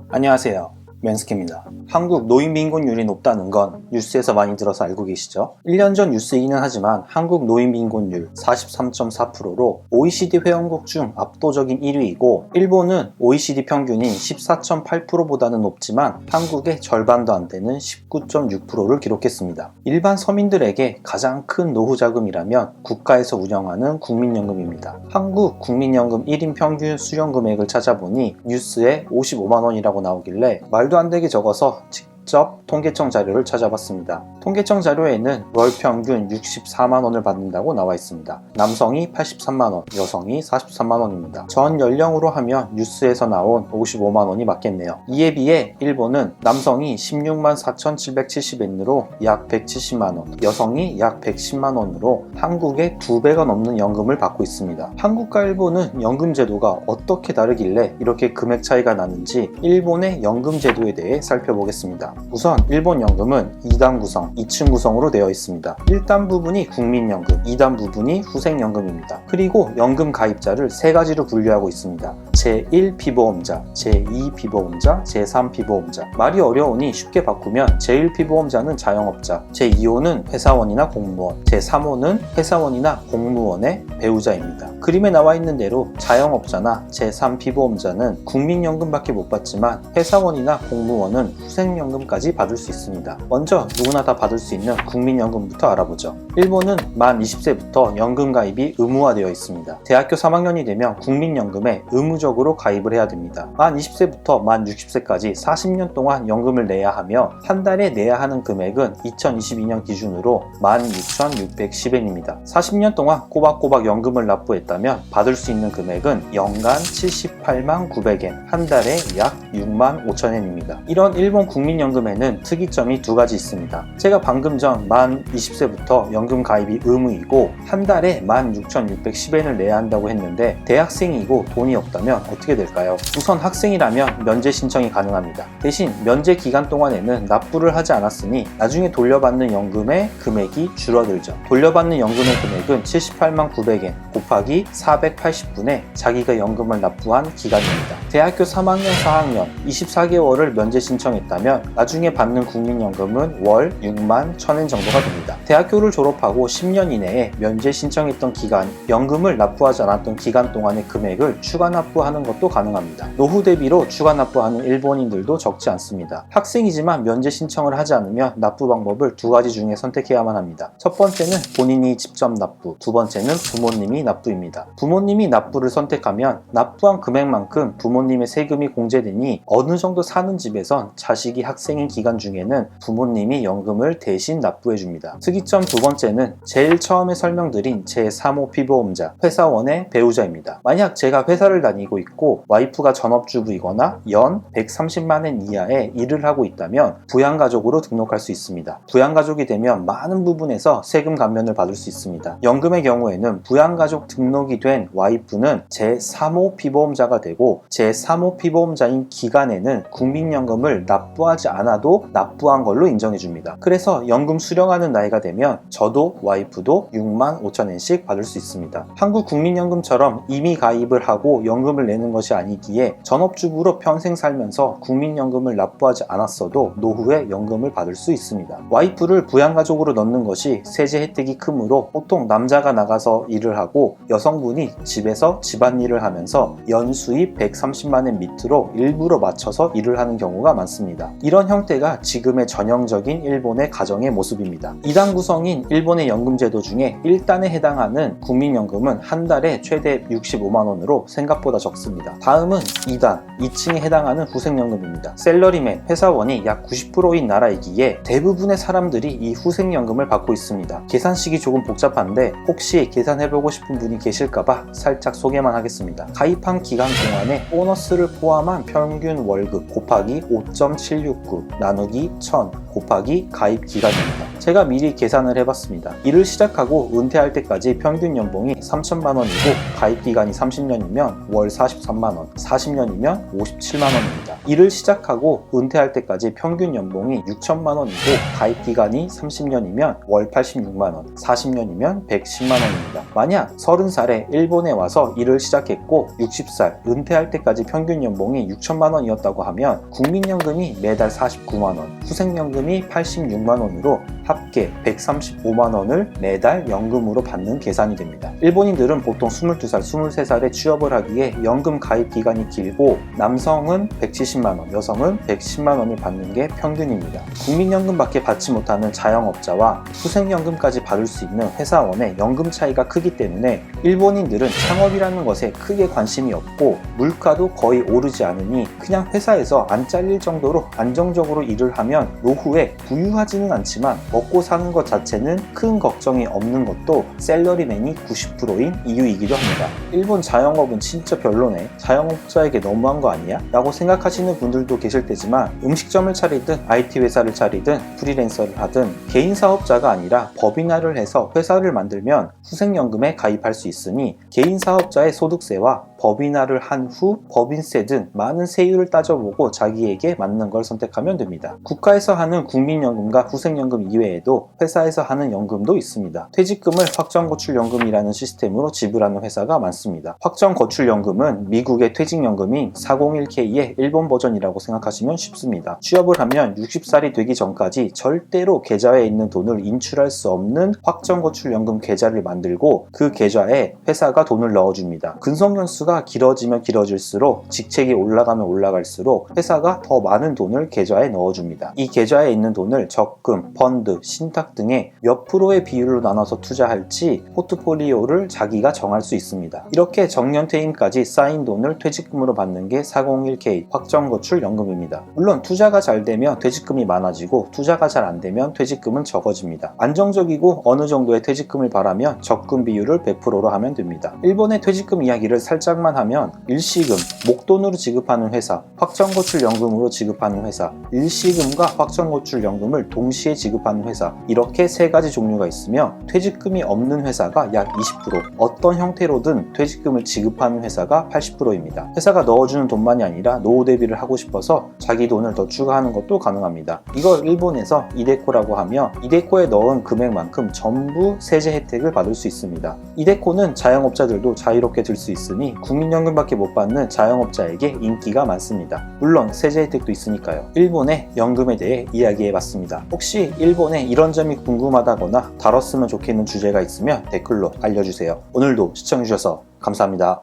안녕하세요. 맨스케입니다. 한국 노인빈곤율이 높다는 건 뉴스에서 많이 들어서 알고 계시죠? 1년 전 뉴스이기는 하지만 한국 노인빈곤율 43.4%로 OECD 회원국 중 압도적인 1위이고, 일본은 OECD 평균인 14.8%보다는 높지만 한국의 절반도 안 되는 19.6%를 기록했습니다. 일반 서민들에게 가장 큰 노후 자금이라면 국가에서 운영하는 국민연금입니다. 한국 국민연금 1인 평균 수령 금액을 찾아보니 뉴스에 55만 원이라고 나오길래 말도 안 되게 적어서 직접 통계청 자료를 찾아봤습니다. 통계청 자료에는 월 평균 64만 원을 받는다고 나와 있습니다. 남성이 83만 원, 여성이 43만 원입니다. 전 연령으로 하면 뉴스에서 나온 55만 원이 맞겠네요. 이에 비해 일본은 남성이 16만 4,770엔으로 약 170만 원, 여성이 약 110만 원으로 한국의 2배가 넘는 연금을 받고 있습니다. 한국과 일본은 연금 제도가 어떻게 다르길래 이렇게 금액 차이가 나는지 일본의 연금 제도에 대해 살펴보겠습니다. 우선 일본 연금은 2단 구성, 2층 구성으로 되어 있습니다. 1단 부분이 국민연금, 2단 부분이 후생연금입니다. 그리고 연금 가입자를 3가지로 분류하고 있습니다. 제1 피보험자, 제2 피보험자, 제3 피보험자. 말이 어려우니 쉽게 바꾸면 제1 피보험자는 자영업자, 제2호는 회사원이나 공무원, 제3호는 회사원이나 공무원의 배우자입니다. 그림에 나와 있는 대로 자영업자나 제3 피보험자는 국민연금밖에 못 받지만 회사원이나 공무원은 후생연금까지 받을 수 있습니다. 먼저 누구나 다 받을 수 있는 국민연금부터 알아보죠. 일본은 만 20세부터 연금 가입이 의무화되어 있습니다. 대학교 3학년이 되면 국민연금에 의무적으로 가입을 해야 됩니다. 만 20세부터 만 60세까지 40년 동안 연금을 내야 하며 한 달에 내야 하는 금액은 2022년 기준으로 16,610엔입니다. 40년 동안 꼬박꼬박 연금을 납부했다면 받을 수 있는 금액은 연간 78만 900엔, 한 달에 약 6만 5천엔입니다. 이런 일본 국민연금에는 특이점이 2가지 있습니다. 제가 방금 전 만 20세부터 연금 가입이 의무이고 한 달에 16,610엔을 내야 한다고 했는데 대학생이고 돈이 없다면 어떻게 될까요? 우선 학생이라면 면제 신청이 가능합니다. 대신 면제 기간 동안에는 납부를 하지 않았으니 나중에 돌려받는 연금의 금액이 줄어들죠. 돌려받는 연금의 금액은 78만 900엔 곱하기 480분의 자기가 연금을 납부한 기간입니다. 대학교 3학년, 4학년 24개월을 면제 신청했다면 나중에 받는 국민연금은 월 6만 1,000엔 정도가 됩니다. 대학교를 졸업하고 10년 이내에 면제 신청했던 기간, 연금을 납부하지 않았던 기간 동안의 금액을 추가 납부하는 것도 가능합니다. 노후 대비로 추가 납부하는 일본인들도 적지 않습니다. 학생이지만 면제 신청을 하지 않으면 납부 방법을 2가지 중에 선택해야만 합니다. 첫 번째는 본인이 직접 납부, 두 번째는 부모님이 납부입니다. 부모님이 납부를 선택하면 납부한 금액만큼 부모님의 세금이 공제되니 어느 정도 사는 집에선 자식이 학생인 기간 중에는 부모님이 연금을 대신 납부해줍니다. 특이점 2번째는 제일 처음에 설명드린 제3호 피보험자, 회사원의 배우자입니다. 만약 제가 회사를 다니고 있고 와이프가 전업주부이거나 연 130만엔 이하의 일을 하고 있다면 부양가족으로 등록할 수 있습니다. 부양가족이 되면 많은 부분에서 세금 감면을 받을 수 있습니다. 연금의 경우에는 부양가족 등록이 된 와이프는 제3호 피보험자가 되고 제3호 피보험자인 기간에는 국민연금을 납부하지 않아도 납부한 걸로 인정해줍니다. 그래서 연금 수령하는 나이가 되면 저도 와이프도 6만 5천엔씩 받을 수 있습니다. 한국 국민연금처럼 이미 가입을 하고 연금을 내는 것이 아니기에 전업주부로 평생 살면서 국민연금을 납부하지 않았어도 노후에 연금을 받을 수 있습니다. 와이프를 부양가족으로 넣는 것이 세제 혜택이 크므로 보통 남자가 나가서 일을 하고 여성분이 집에서 집안일을 하면서 연수입 130만엔 밑으로 일부러 맞춰서 일을 하는 경우가 많습니다. 이런 형태가 지금의 전형적인 일본의 가정의 모습입니다. 2단 구성인 일본의 연금 제도 중에 1단에 해당하는 국민연금은 한 달에 최대 65만 원으로 생각보다 적습니다. 다음은 2단, 2층에 해당하는 후생연금입니다. 셀러리맨, 회사원이 약 90%인 나라이기에 대부분의 사람들이 이 후생연금을 받고 있습니다. 계산식이 조금 복잡한데 혹시 계산해보고 싶은 분이 계실까봐 살짝 소개만 하겠습니다. 가입한 기간 동안에 보너스를 포함한 평균 월급 곱하기 5.769 나누기 1000 곱하기 가입 기간입니다. 제가 미리 계산을 해봤습니다. 일을 시작하고 은퇴할 때까지 평균 연봉이 3천만 원이고 가입 기간이 30년이면 월 43만 원, 40년이면 57만 원입니다. 일을 시작하고 은퇴할 때까지 평균 연봉이 6천만 원이고 가입 기간이 30년이면 월 86만 원, 40년이면 110만 원입니다. 만약 30살에 일본에 와서 일을 시작했고 60살 은퇴할 때까지 평균 연봉이 6천만 원이었다고 하면 국민연금이 매달 49만 원, 후생연금이 86만 원으로 합계 135만 원을 매달 연금으로 받는 계산이 됩니다. 일본인들은 보통 22살, 23살에 취업을 하기에 연금 가입 기간이 길고 남성은 170만 원, 여성은 110만 원을 받는 게 평균입니다. 국민연금밖에 받지 못하는 자영업자와 후생연금까지 받을 수 있는 회사원의 연금 차이가 크기 때문에 일본인들은 창업이라는 것에 크게 관심이 없고 물가도 거의 오르지 않으니 그냥 회사에서 안 잘릴 정도로 안정적으로 일을 하면 노후에 부유하지는 않지만 먹고 사는 것 자체는 큰 걱정이 없는 것도 샐러리맨이 90%인 이유이기도 합니다. 일본 자영업은 진짜 별로네, 자영업자에게 너무한 거 아니야? 라고 생각하시는 분들도 계실 테지만 음식점을 차리든 IT 회사를 차리든 프리랜서를 하든 개인 사업자가 아니라 법인화를 해서 회사를 만들면 후생연금에 가입할 수 있으니 개인 사업자의 소득세와 법인화를 한 후 법인세 등 많은 세율을 따져보고 자기에게 맞는 걸 선택하면 됩니다. 국가에서 하는 국민연금과 후생연금 이외에도 회사에서 하는 연금도 있습니다. 퇴직금을 확정거출연금이라는 시스템으로 지불하는 회사가 많습니다. 확정거출연금은 미국의 퇴직연금인 401k의 일본 버전이라고 생각하시면 쉽습니다. 취업을 하면 60살이 되기 전까지 절대로 계좌에 있는 돈을 인출할 수 없는 확정거출연금 계좌를 만들고 그 계좌에 회사가 돈을 넣어줍니다. 근속연수가 길어지면 길어질수록 직책이 올라가면 올라갈수록 회사가 더 많은 돈을 계좌에 넣어줍니다. 이 계좌에 있는 돈을 적금, 펀드, 신탁 등의 몇 프로의 비율로 나눠서 투자할지 포트폴리오를 자기가 정할 수 있습니다. 이렇게 정년퇴임까지 쌓인 돈을 퇴직금으로 받는 게 401k 확정거출연금입니다. 물론 투자가 잘 되면 퇴직금이 많아지고 투자가 잘 안 되면 퇴직금은 적어집니다. 안정적이고 어느 정도의 퇴직금을 바라면 적금 비율을 100%로 하면 됩니다. 일본의 퇴직금 이야기를 살짝만 하면 일시금, 목돈으로 지급하는 회사, 확정거출연금으로 지급하는 회사, 일시금과 확정거출연금을 동시에 지급하는 회사, 이렇게 세 가지 종류가 있으며 퇴직금이 없는 회사가 약 20%, 어떤 형태로든 퇴직금을 지급하는 회사가 80%입니다. 회사가 넣어주는 돈만이 아니라 노후 대비를 하고 싶어서 자기 돈을 더 추가하는 것도 가능합니다. 이걸 일본에서 이데코라고 하며 이데코에 넣은 금액만큼 전부 세제 혜택을 받을 수 있습니다. 이데코는 자영업자들도 자유롭게 들 수 있으니 국민연금밖에 못 받는 자영업자에게 인기가 많습니다. 물론 세제 혜택도 있으니까요. 일본의 연금에 대해 이야기해봤습니다. 혹시 일본에 이런 점이 궁금하다거나 다뤘으면 좋겠는 주제가 있으면 댓글로 알려주세요. 오늘도 시청해주셔서 감사합니다.